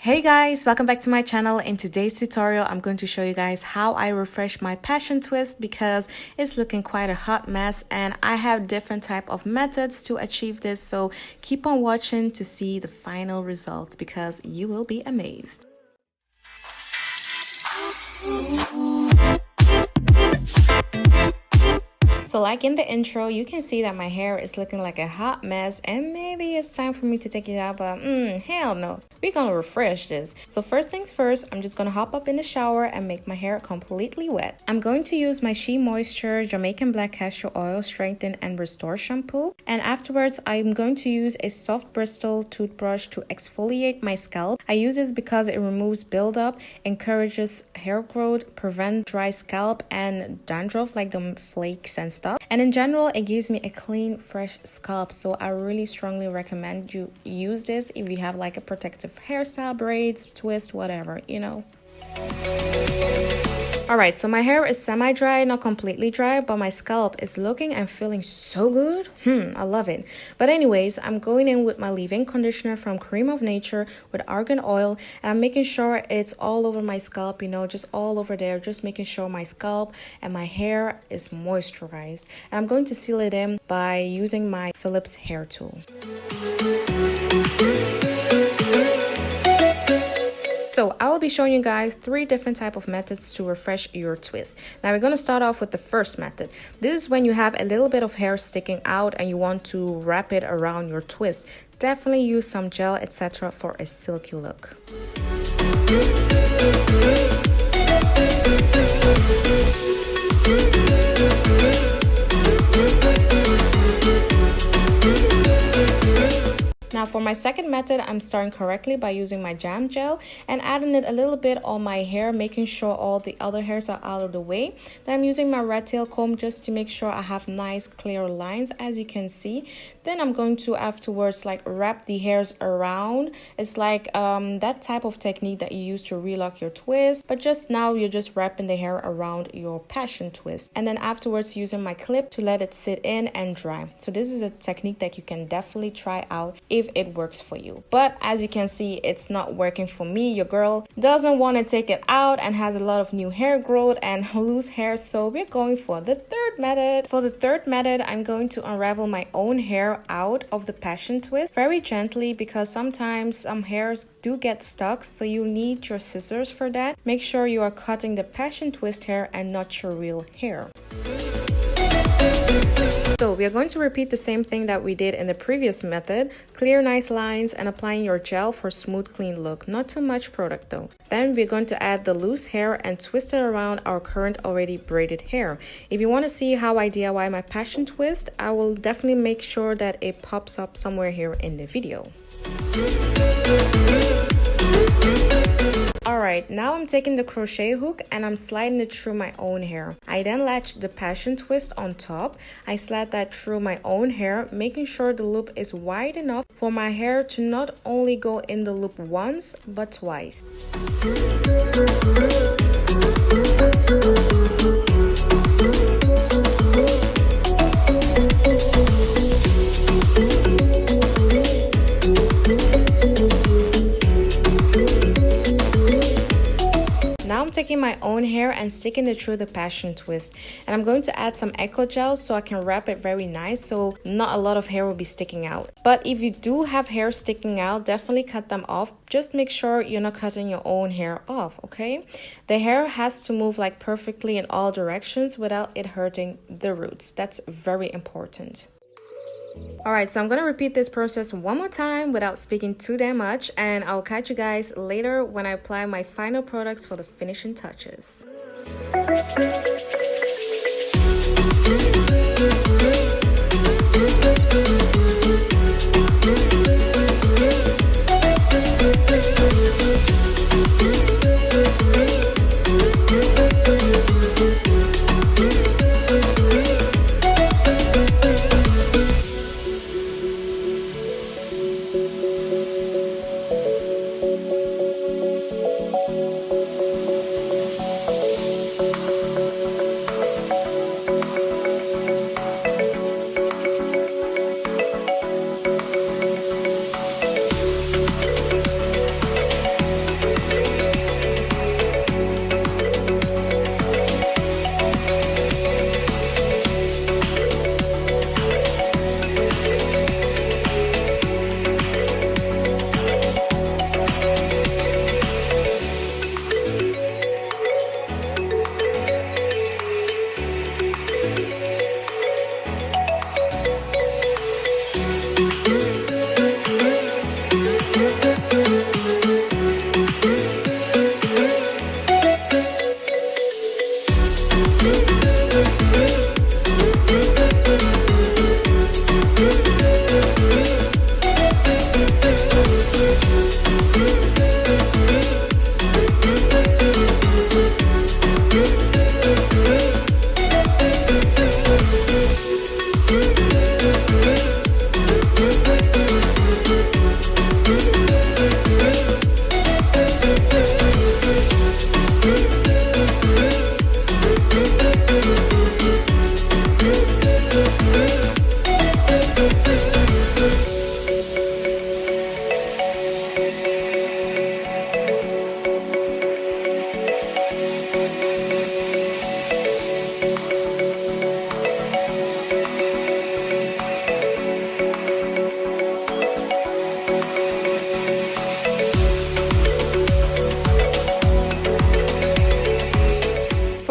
Hey guys, welcome back to my channel. In today's tutorial, I'm going to show you guys how I refresh my passion twist because it's looking quite a hot mess and I have different type of methods to achieve this. So keep on watching to see the final results because you will be amazed. So like in the intro, you can see that my hair is looking like a hot mess and maybe it's time for me to take it out, but hell no. We're gonna refresh this. So first things first, I'm just gonna hop up in the shower and make my hair completely wet. I'm going to use my She Moisture Jamaican Black Castor Oil Strengthen and Restore shampoo. And afterwards, I'm going to use a soft bristle toothbrush to exfoliate my scalp. I use this because it removes buildup, encourages hair growth, prevents dry scalp and dandruff like the flakes and stuff. And in general, it gives me a clean, fresh scalp. So I really strongly recommend you use this if you have like a protective hairstyle, braids, twist, whatever, you know. Alright, so my hair is semi-dry, not completely dry, but my scalp is looking and feeling so good. I love it. But anyways, I'm going in with my leave-in conditioner from Creme of Nature with argan oil, and I'm making sure it's all over my scalp, you know, just all over there, just making sure my scalp and my hair is moisturized. And I'm going to seal it in by using my Philips hair tool. So I will be showing you guys 3 different type of methods to refresh your twist. Now we're going to start off with the first method. This is when you have a little bit of hair sticking out and you want to wrap it around your twist. Definitely use some gel, etc. for a silky look. Now for my second method, I'm starting correctly by using my jam gel and adding it a little bit on my hair, making sure all the other hairs are out of the way. Then I'm using my rat tail comb just to make sure I have nice clear lines, as you can see. Then I'm going to afterwards like wrap the hairs around. It's like that type of technique that you use to relock your twist, but just now you're just wrapping the hair around your passion twist. And then afterwards using my clip to let it sit in and dry. So this is a technique that you can definitely try out if it works for you. But as you can see, it's not working for me. Your girl doesn't want to take it out and has a lot of new hair growth and loose hair, so we're going for the third method. For the third method, I'm going to unravel my own hair out of the passion twist very gently because sometimes some hairs do get stuck, so you need your scissors for that. Make sure you are cutting the passion twist hair and not your real hair. So we are going to repeat the same thing that we did in the previous method. Clear nice lines and applying your gel for smooth clean look. Not too much product though. Then we're going to add the loose hair and twist it around our current already braided hair. If you want to see how I DIY my passion twist, I will definitely make sure that it pops up somewhere here in the video. Alright, now I'm taking the crochet hook and I'm sliding it through my own hair. I then latch the passion twist on top. I slide that through my own hair, making sure the loop is wide enough for my hair to not only go in the loop once, but twice. Now I'm taking my own hair and sticking it through the passion twist, and I'm going to add some eco gel so I can wrap it very nice so not a lot of hair will be sticking out. But if you do have hair sticking out, definitely cut them off. Just make sure you're not cutting your own hair off, okay? The hair has to move like perfectly in all directions without it hurting the roots. That's very important. Alright, so I'm going to repeat this process one more time without speaking too damn much, and I'll catch you guys later when I apply my final products for the finishing touches.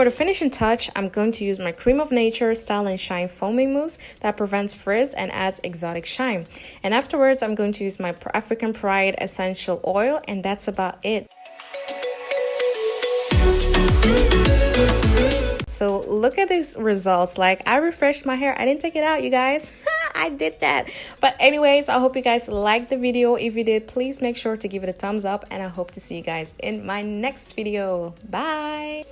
for the finishing touch, I'm going to use my Cream of Nature Style and Shine Foaming Mousse that prevents frizz and adds exotic shine. And afterwards, I'm going to use my African Pride Essential Oil, and that's about it. So look at these results. Like, I refreshed my hair. I didn't take it out, you guys. I did that. But anyways, I hope you guys liked the video. If you did, please make sure to give it a thumbs up, and I hope to see you guys in my next video. Bye.